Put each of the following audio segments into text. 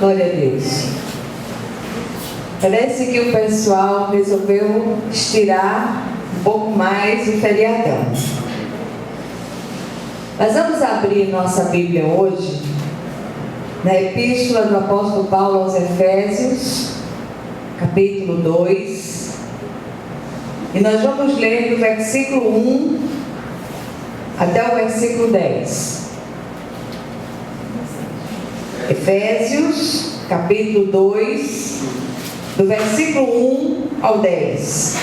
Glória a Deus. Parece que o pessoal resolveu estirar um pouco mais o feriadão. Mas vamos abrir nossa Bíblia hoje na Epístola do Apóstolo Paulo aos Efésios, capítulo 2. E nós vamos ler do versículo 1 até o versículo 10. Efésios, capítulo 2, do versículo 1 ao 10.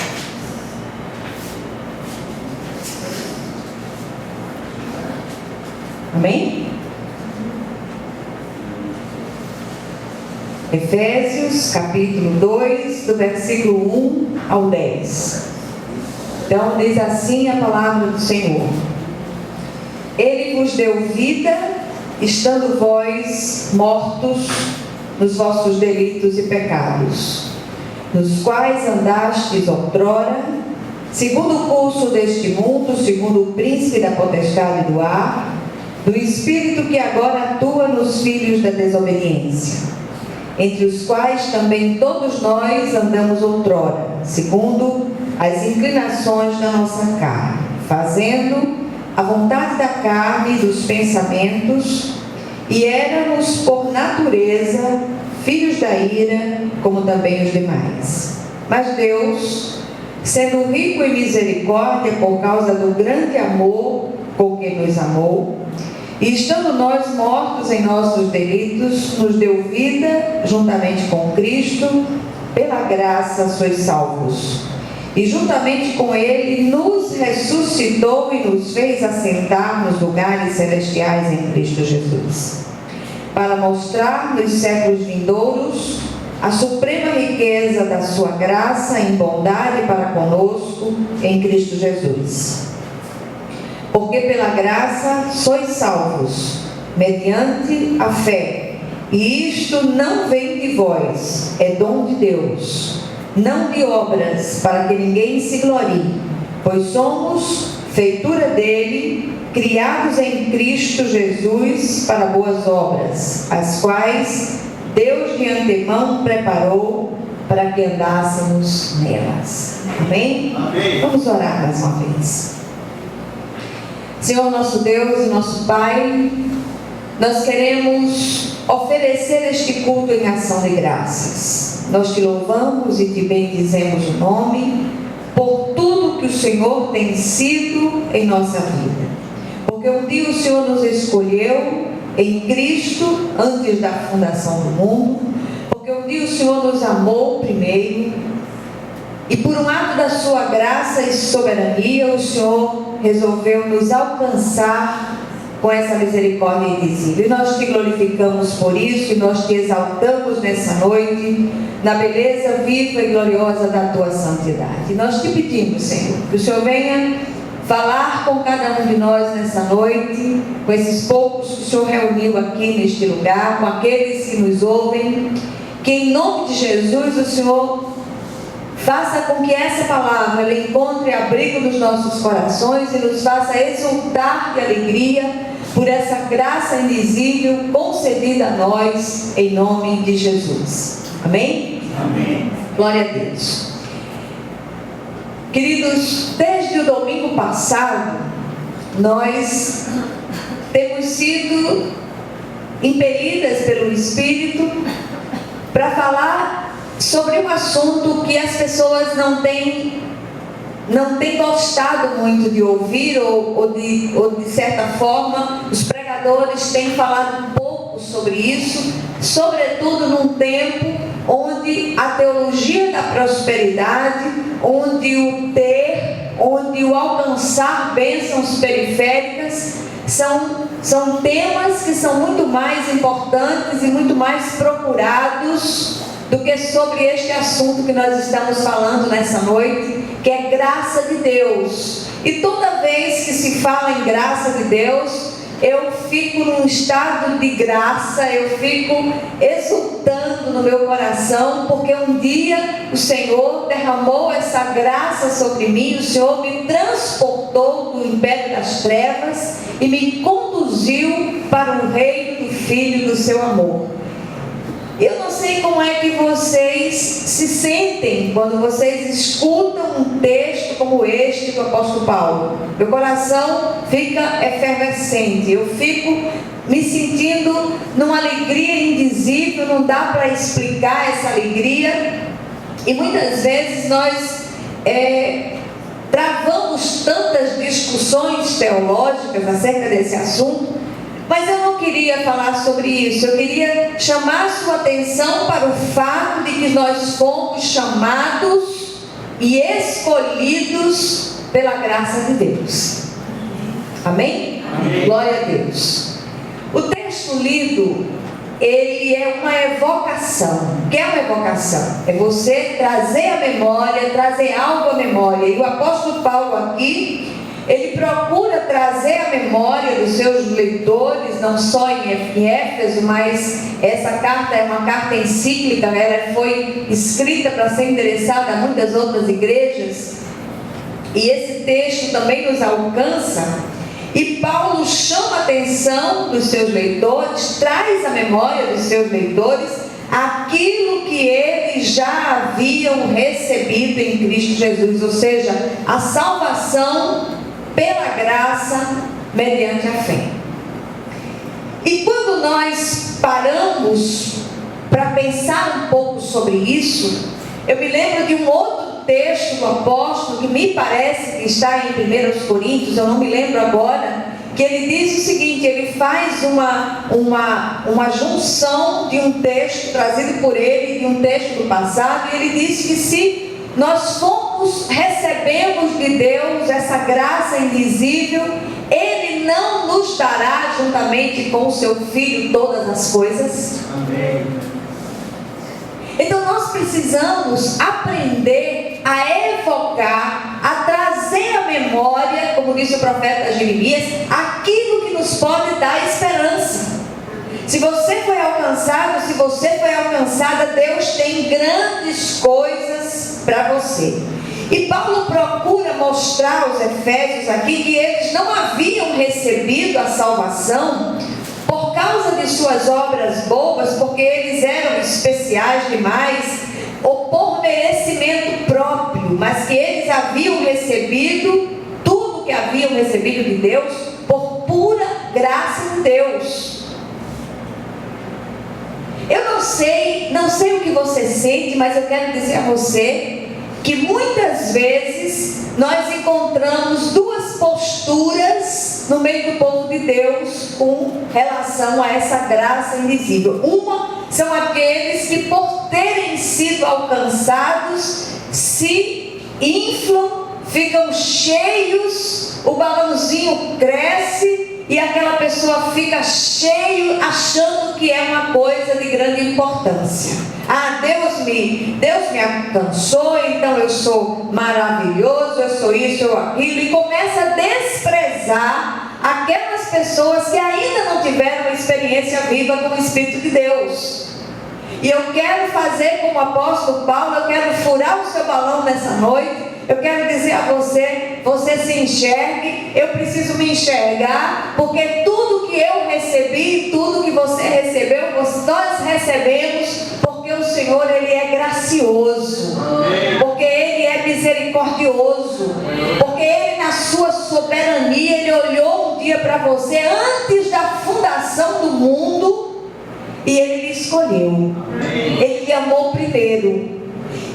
Amém? Efésios, capítulo 2, do versículo 1 ao 10. Então, diz assim a palavra do Senhor: Ele vos deu vida, estando vós mortos nos vossos delitos e pecados, nos quais andastes outrora, segundo o curso deste mundo, segundo o príncipe da potestade do ar, do espírito que agora atua nos filhos da desobediência, entre os quais também todos nós andamos outrora, segundo as inclinações da nossa carne, fazendo a vontade da carne e dos pensamentos, e éramos por natureza filhos da ira, como também os demais. Mas Deus, sendo rico em misericórdia por causa do grande amor com que nos amou, e estando nós mortos em nossos delitos, nos deu vida juntamente com Cristo, pela graça sois salvos. E juntamente com Ele nos ressuscitou e nos fez assentar nos lugares celestiais em Cristo Jesus, para mostrar nos séculos vindouros a suprema riqueza da sua graça em bondade para conosco em Cristo Jesus. Porque pela graça sois salvos, mediante a fé, e isto não vem de vós, é dom de Deus, não de obras, para que ninguém se glorie, pois somos feitura dele, criados em Cristo Jesus para boas obras, as quais Deus de antemão preparou para que andássemos nelas. Amém? Amém. Vamos orar mais uma vez. Senhor nosso Deus e nosso Pai, nós queremos oferecer este culto em ação de graças. Nós te louvamos e te bendizemos o nome por tudo que o Senhor tem sido em nossa vida. Porque um dia o Senhor nos escolheu em Cristo antes da fundação do mundo. Porque um dia o Senhor nos amou primeiro. E por um ato da sua graça e soberania, o Senhor resolveu nos alcançar com essa misericórdia indizível. E nós te glorificamos por isso, e nós te exaltamos nessa noite, na beleza viva e gloriosa da tua santidade. E nós te pedimos, Senhor, que o Senhor venha falar com cada um de nós nessa noite, com esses poucos que o Senhor reuniu aqui neste lugar, com aqueles que nos ouvem, que em nome de Jesus o Senhor faça com que essa palavra ela encontre abrigo nos nossos corações e nos faça exultar de alegria por essa graça indizível concedida a nós, em nome de Jesus. Amém? Amém. Glória a Deus. Queridos, desde o domingo passado, nós temos sido impelidas pelo Espírito para falar sobre um assunto que as pessoas não têm gostado muito de ouvir, ou de certa forma os pregadores têm falado um pouco sobre isso, sobretudo num tempo onde a teologia da prosperidade, onde o alcançar bênçãos periféricas são temas que são muito mais importantes e muito mais procurados do que sobre este assunto que nós estamos falando nessa noite, que é graça de Deus. E toda vez que se fala em graça de Deus, eu fico num estado de graça, eu fico exultando no meu coração, porque um dia o Senhor derramou essa graça sobre mim, o Senhor me transportou do império das trevas e me conduziu para o reino do Filho do seu amor. Eu não sei como é que vocês se sentem quando vocês escutam um texto como este do apóstolo Paulo. Meu coração fica efervescente, eu fico me sentindo numa alegria indizível, não dá para explicar essa alegria. E muitas vezes nós travamos tantas discussões teológicas acerca desse assunto, mas eu não queria falar sobre isso. Eu queria chamar sua atenção para o fato de que nós fomos chamados e escolhidos pela graça de Deus. Amém? Amém. Glória a Deus. O texto lido, ele é uma evocação. O que é uma evocação? É você trazer à memória, trazer algo à memória. E o apóstolo Paulo aqui, ele procura trazer à memória dos seus leitores, não só em Éfeso, mas essa carta é uma carta encíclica, ela foi escrita para ser endereçada a muitas outras igrejas, e esse texto também nos alcança, e Paulo chama a atenção dos seus leitores, traz à memória dos seus leitores aquilo que eles já haviam recebido em Cristo Jesus, ou seja, a salvação pela graça mediante a fé. E quando nós paramos para pensar um pouco sobre isso, eu me lembro de um outro texto do apóstolo que me parece que está em 1 Coríntios, eu não me lembro agora, que ele diz o seguinte, ele faz uma junção de um texto trazido por ele, de um texto do passado, e ele diz que se nós recebemos de Deus essa graça invisível, Ele não nos dará juntamente com o seu Filho todas as coisas? Amém. Então nós precisamos aprender a evocar, a trazer à memória, como disse o profeta Jeremias, aquilo que nos pode dar esperança. Se você foi alcançado, se você foi alcançada, Deus tem grandes coisas para você. E Paulo procura mostrar aos Efésios aqui que eles não haviam recebido a salvação por causa de suas obras boas, porque eles eram especiais demais, ou por merecimento próprio, mas que eles haviam recebido tudo que haviam recebido de Deus por pura graça de Deus. Eu não sei o que você sente, mas eu quero dizer a você que muitas vezes nós encontramos duas posturas no meio do povo de Deus com relação a essa graça invisível. Uma são aqueles que, por terem sido alcançados, se inflam, ficam cheios, o balãozinho cresce e aquela pessoa fica cheio, achando que é uma coisa de grande importância. Ah, Deus me alcançou, então eu sou maravilhoso, eu sou isso, eu sou aquilo, e começa a desprezar aquelas pessoas que ainda não tiveram uma experiência viva com o Espírito de Deus. E eu quero fazer como o apóstolo Paulo, eu quero furar o seu balão nessa noite. Eu quero dizer a você se enxergue, eu preciso me enxergar, porque tudo que eu recebi, tudo que você recebeu, nós recebemos, porque o Senhor, Ele é gracioso, porque Ele é misericordioso, porque Ele, na sua soberania, Ele olhou um dia para você antes da fundação do mundo e Ele lhe escolheu, Ele lhe amou primeiro.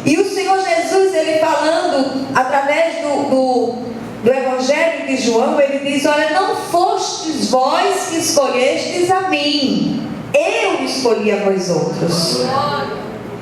E o Senhor Jesus, Ele falando através do Evangelho de João, Ele diz: olha, não fostes vós que escolhestes a mim, eu escolhi a vós outros.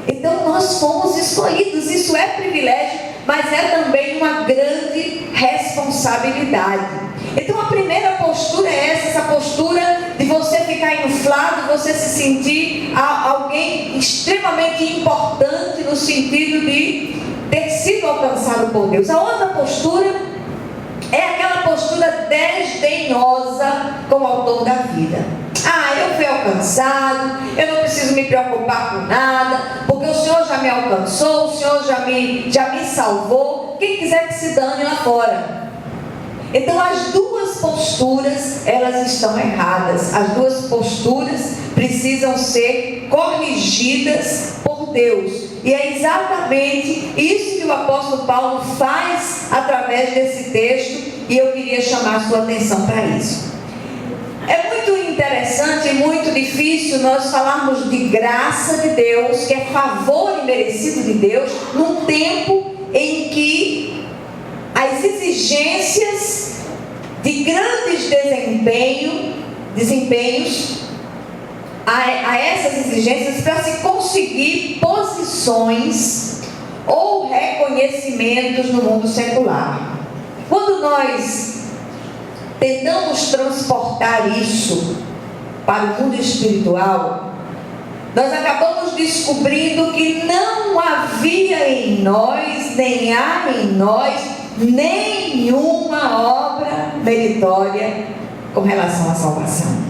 Então nós fomos escolhidos, isso é privilégio, mas é também uma grande responsabilidade. Então a primeira postura é essa postura de você ficar inflado, você se sentir alguém extremamente importante no sentido de ter sido alcançado por Deus. A outra postura é aquela postura desdenhosa com o autor da vida. Eu fui alcançado, eu não preciso me preocupar com nada, porque o Senhor já me alcançou, o Senhor já me salvou. Quem quiser que se dane lá fora. Então as duas posturas, elas estão erradas. As duas posturas precisam ser corrigidas por Deus. E é exatamente isso que o apóstolo Paulo faz através desse texto, e eu queria chamar a sua atenção para isso. É muito interessante e muito difícil nós falarmos de graça de Deus, que é favor imerecido de Deus, num tempo em que as exigências de grandes desempenhos, a essas exigências para se conseguir posições ou reconhecimentos no mundo secular. Quando nós tentamos transportar isso para o mundo espiritual, nós acabamos descobrindo que não havia em nós, nem há em nós, nenhuma obra meritória com relação à salvação.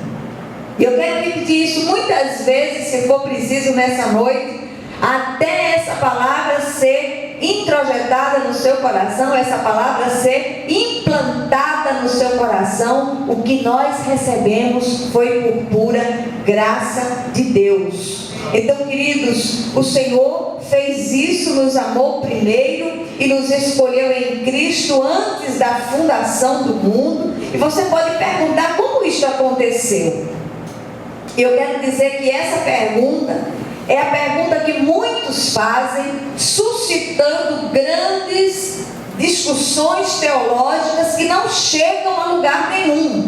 E eu quero repetir isso muitas vezes, se for preciso, nessa noite, até essa palavra ser introjetada no seu coração, essa palavra ser implantada no seu coração. O que nós recebemos foi por pura graça de Deus. Então, queridos, o Senhor fez isso, nos amou primeiro e nos escolheu em Cristo antes da fundação do mundo. E você pode perguntar como isso aconteceu. E eu quero dizer que essa pergunta é a pergunta que muitos fazem, suscitando grandes discussões teológicas que não chegam a lugar nenhum.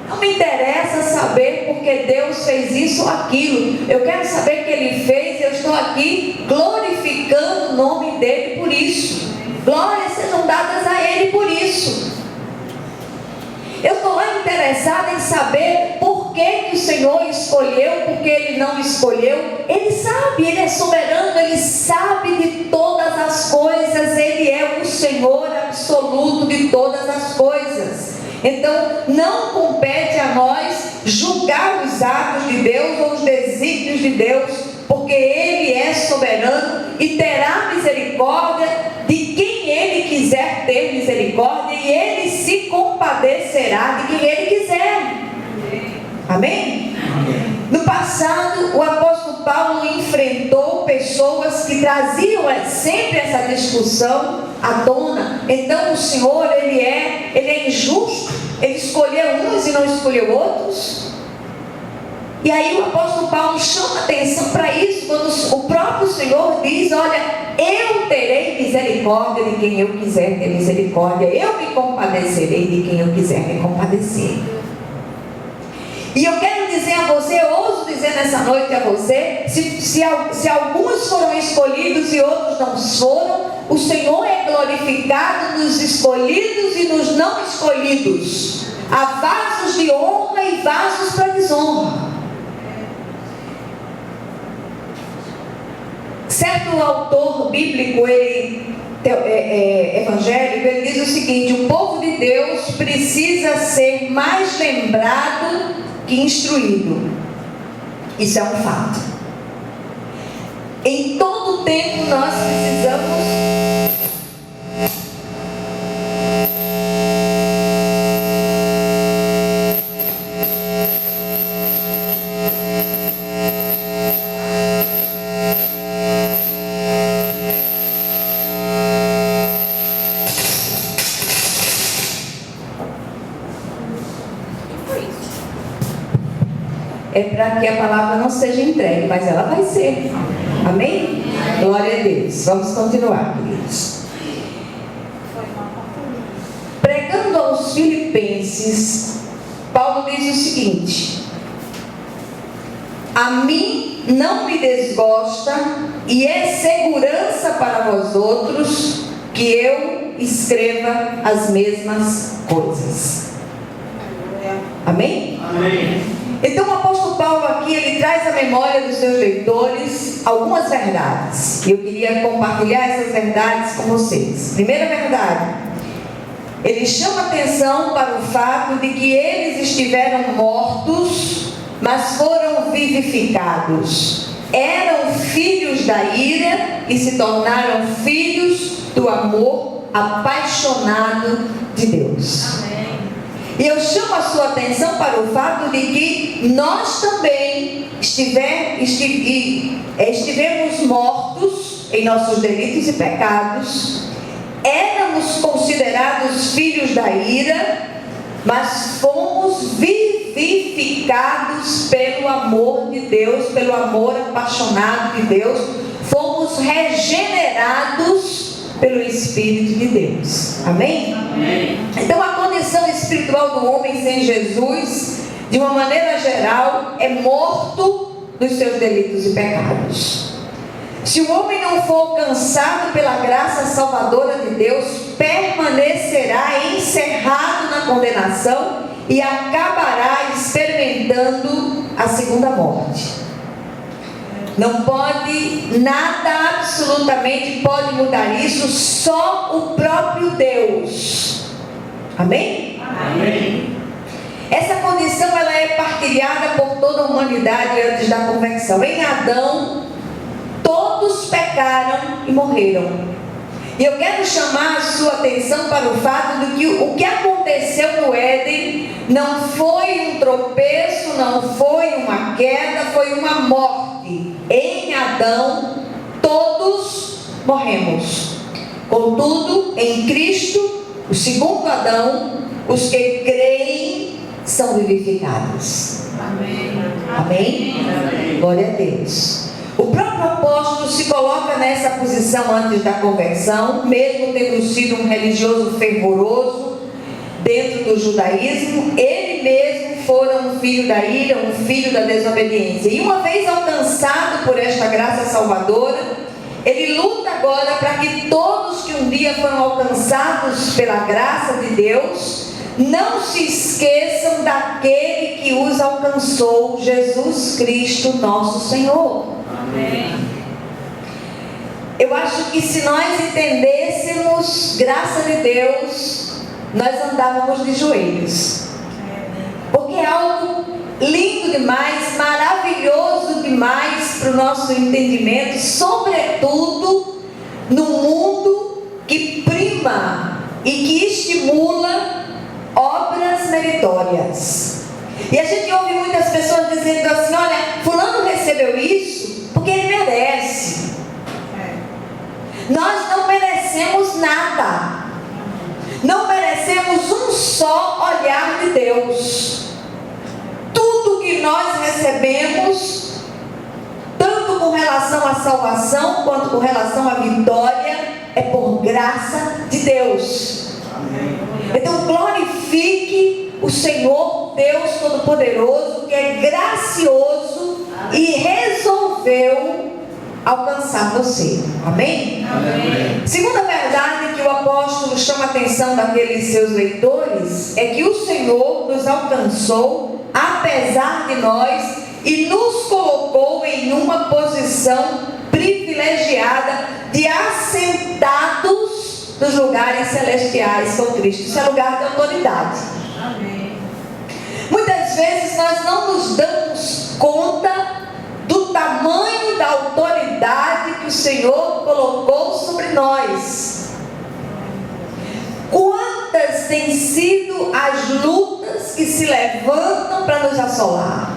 Não me interessa saber porque Deus fez isso ou aquilo. Eu quero saber o que Ele fez e eu estou aqui glorificando o nome dEle por isso. Glórias sejam dadas a Ele por isso. Eu estou lá interessada em saber por que o Senhor escolheu, por que Ele não escolheu. Ele sabe, Ele é soberano, Ele sabe de todas as coisas. Ele é o Senhor absoluto de todas as coisas. Então, não compete a nós julgar os atos de Deus ou os desígnios de Deus, porque Ele é soberano e terá misericórdia de quem Ele quiser ter misericórdia, e Ele se compadecerá de quem Ele quiser. Amém? No passado, o apóstolo Paulo enfrentou pessoas que traziam sempre essa discussão à tona. Então o Senhor, Ele é injusto, Ele escolheu uns e não escolheu outros. E aí o apóstolo Paulo chama atenção para isso, quando o próprio Senhor diz: olha, eu terei misericórdia de quem eu quiser ter misericórdia, eu me compadecerei de quem eu quiser me compadecer. E eu quero dizer a você, eu ouso dizer nessa noite a você, se alguns foram escolhidos e outros não foram, o Senhor é glorificado nos escolhidos e nos não escolhidos. Há vasos de honra e vasos para desonra. Certo autor bíblico, evangélico, ele diz o seguinte: o povo de Deus precisa ser mais lembrado que instruído. Isso é um fato. Em todo tempo nós precisamos para que a palavra não seja entregue, mas ela vai ser. Amém? Glória a Deus. Vamos continuar, queridos. Pregando aos Filipenses, Paulo diz o seguinte: a mim não me desgosta e é segurança para vós outros que eu escreva as mesmas coisas. Amém? Amém. Então o apóstolo Paulo aqui, ele traz à memória dos seus leitores algumas verdades. E eu queria compartilhar essas verdades com vocês. Primeira verdade: ele chama atenção para o fato de que eles estiveram mortos, mas foram vivificados. Eram filhos da ira e se tornaram filhos do amor apaixonado de Deus. Amém. E eu chamo a sua atenção para o fato de que nós também estivemos mortos em nossos delitos e pecados, éramos considerados filhos da ira, mas fomos vivificados pelo amor de Deus, pelo amor apaixonado de Deus, fomos regenerados pelo Espírito de Deus. Amém? Amém. Então a condição espiritual do homem sem Jesus, de uma maneira geral, é morto nos seus delitos e pecados. Se o homem não for alcançado pela graça salvadora de Deus, permanecerá encerrado na condenação e acabará experimentando a segunda morte. Não pode, nada absolutamente pode mudar isso, só o próprio Deus. Amém? Amém. Essa condição ela é partilhada por toda a humanidade antes da conversão. Em Adão, todos pecaram e morreram. E eu quero chamar a sua atenção para o fato de que o que aconteceu no Éden não foi um tropeço, não foi uma queda, foi uma morte. Em Adão, todos morremos. Contudo, em Cristo, o segundo Adão, os que creem são vivificados. Amém. Amém? Amém. Glória a Deus. O próprio apóstolo se coloca nessa posição antes da conversão, mesmo tendo sido um religioso fervoroso dentro do judaísmo. Ele mesmo fora um filho da ira, um filho da desobediência. E uma vez alcançado por esta graça salvadora, ele luta agora para que todos que um dia foram alcançados pela graça de Deus não se esqueçam daquele que os alcançou, Jesus Cristo, nosso Senhor. Amém. Eu acho que se nós entendêssemos graça de Deus, nós andávamos de joelhos. Porque é algo lindo demais, maravilhoso demais para o nosso entendimento, sobretudo no mundo que prima e que estimula obras meritórias. E a gente ouve muitas pessoas dizendo assim: olha, fulano recebeu isso porque ele merece. Nós não merecemos nada. Não merecemos um só olhar de Deus. Tudo que nós recebemos, tanto com relação à salvação quanto com relação à vitória, é por graça de Deus. Então glorifique o Senhor Deus Todo-Poderoso, que é gracioso e resolveu alcançar você. Amém? Amém. Segunda verdade que o apóstolo chama a atenção daqueles seus leitores é que o Senhor nos alcançou apesar de nós e nos colocou em uma posição privilegiada de assentados nos lugares celestiais com Cristo. Isso é lugar de autoridade. Amém. Muitas vezes nós não nos damos conta do tamanho da autoridade que o Senhor colocou sobre nós. Quantas têm sido as lutas que se levantam para nos assolar?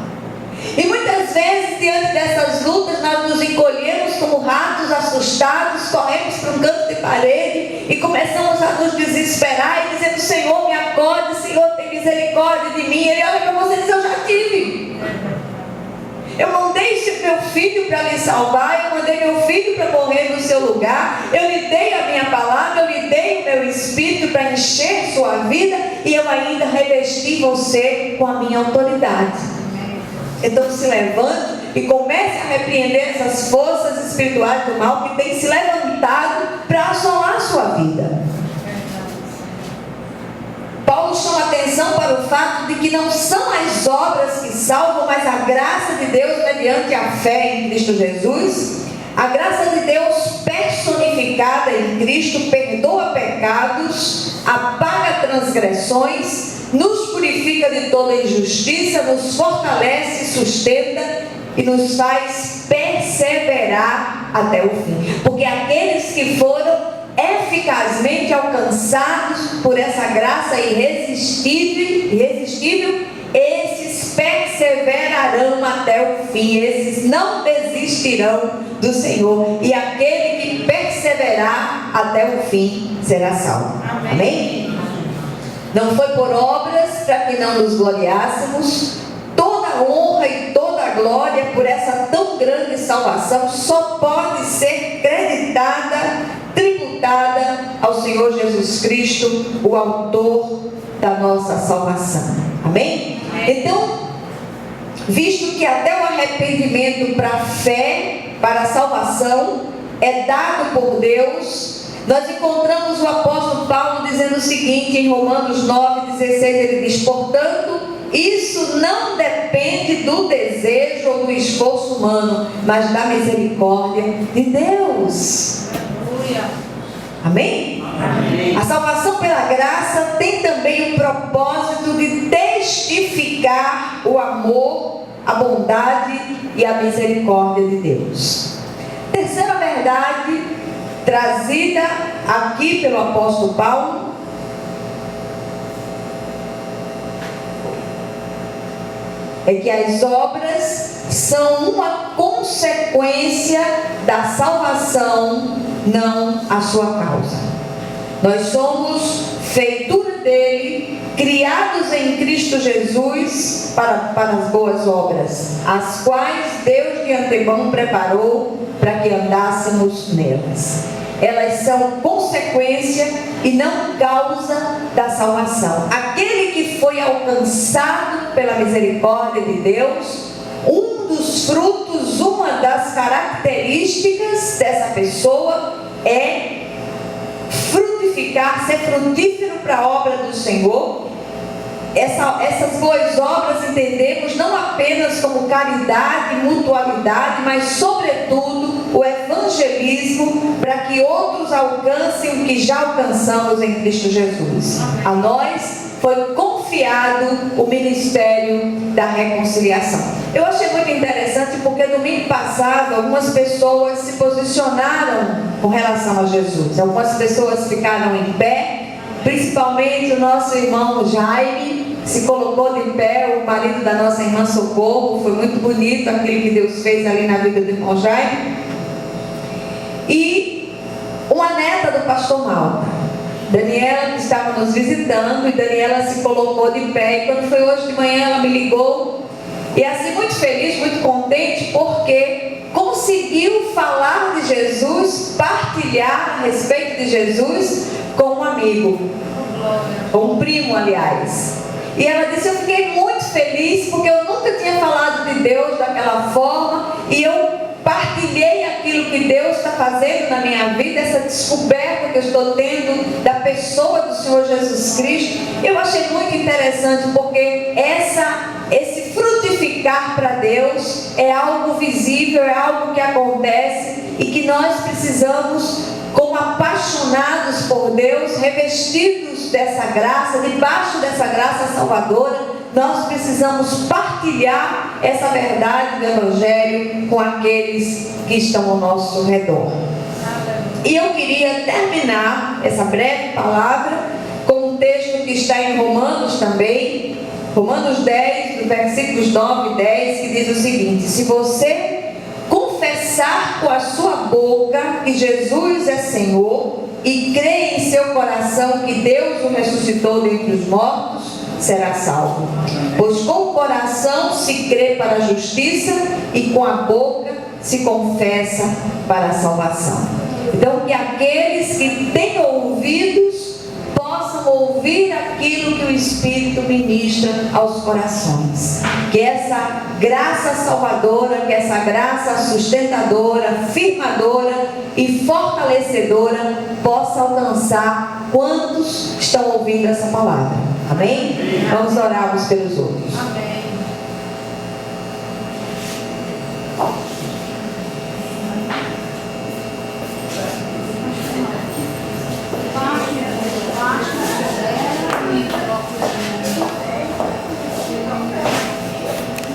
E muitas vezes, diante dessas lutas, nós nos encolhemos como ratos assustados, corremos para um canto de parede e começamos a nos desesperar e dizendo: Senhor, me acorde, Senhor, tem misericórdia de mim. Ele olha para você e diz: eu já tive. Eu mandei meu filho para lhe salvar, eu mandei meu filho para morrer no seu lugar, eu lhe dei a minha palavra, eu lhe dei o meu Espírito para encher sua vida e eu ainda revesti você com a minha autoridade. Então se levante e comece a repreender essas forças espirituais do mal que têm se levantado para assolar a sua vida. Paulo chama atenção para o fato de que não são as obras que salvam, mas a graça de Deus mediante a fé em Cristo Jesus. A graça de Deus personificada em Cristo perdoa pecados, apaga transgressões, nos purifica de toda injustiça, nos fortalece, sustenta e nos faz perseverar até o fim. Porque aqueles que foram eficazmente alcançados por essa graça irresistível, esses perseverarão até o fim, esses não desistirão do Senhor, e aquele que perseverar até o fim será salvo. Amém? Não foi por obras para que não nos gloriássemos. Toda a honra e toda a glória por essa tão grande salvação só pode ser creditada, tributada ao Senhor Jesus Cristo, o autor da nossa salvação. Amém? Então, visto que até o arrependimento para a fé, para a salvação, é dado por Deus, nós encontramos o apóstolo Paulo dizendo o seguinte em Romanos 9,16, ele diz: portanto, isso não depende do desejo ou do esforço humano, mas da misericórdia de Deus. Amém? Amém. A salvação pela graça tem também o propósito de testificar o amor, a bondade e a misericórdia de Deus. Terceira verdade trazida aqui pelo apóstolo Paulo é que as obras são uma consequência da salvação, não a sua causa. Nós somos feitura dele, criados em Cristo Jesus para as boas obras, as quais Deus de antemão preparou para que andássemos nelas. Elas são consequência e não causa da salvação. Aquele que foi alcançado pela misericórdia de Deus, um dos frutos, uma das características dessa pessoa é frutificar, ser frutífero para a obra do Senhor. Essas boas obras entendemos não apenas como caridade, mutualidade, mas sobretudo o evangelismo, para que outros alcancem o que já alcançamos em Cristo Jesus. A nós foi confiado o ministério da reconciliação. Eu achei muito interessante porque domingo passado algumas pessoas se posicionaram com relação a Jesus. Algumas pessoas ficaram em pé, principalmente o nosso irmão Jaime se colocou de pé, o marido da nossa irmã Socorro. Foi muito bonito aquilo que Deus fez ali na vida do irmão Jaime. E uma neta do pastor Malta, Daniela, que estava nos visitando, e Daniela se colocou de pé, e quando foi hoje de manhã ela me ligou, e assim muito feliz, muito contente, porque conseguiu falar de Jesus, partilhar a respeito de Jesus com um amigo, com um primo, aliás. E ela disse: eu fiquei muito feliz porque eu nunca tinha falado de Deus daquela forma, e eu partilhei aquilo que Deus está fazendo na minha vida, essa descoberta que eu estou tendo da pessoa do Senhor Jesus Cristo. Eu achei muito interessante, porque esse frutificar para Deus é algo visível, é algo que acontece e que nós precisamos, como apaixonados por Deus, revestidos dessa graça, debaixo dessa graça salvadora, nós precisamos partilhar essa verdade do Evangelho com aqueles que estão ao nosso redor. E eu queria terminar essa breve palavra com um texto que está em Romanos também, Romanos 10, versículos 9 e 10, que diz o seguinte: se você confessar com a sua boca que Jesus é Senhor e crer em seu coração que Deus o ressuscitou dentre os mortos, será salvo. Pois com o coração se crê para a justiça e com a boca se confessa para a salvação. Então, que aqueles que têm ouvidos possam ouvir aquilo que o Espírito ministra aos corações. Que essa graça salvadora, que essa graça sustentadora, firmadora e fortalecedora possa alcançar quantos estão ouvindo essa palavra. Amém? Vamos orar uns pelos outros. Amém.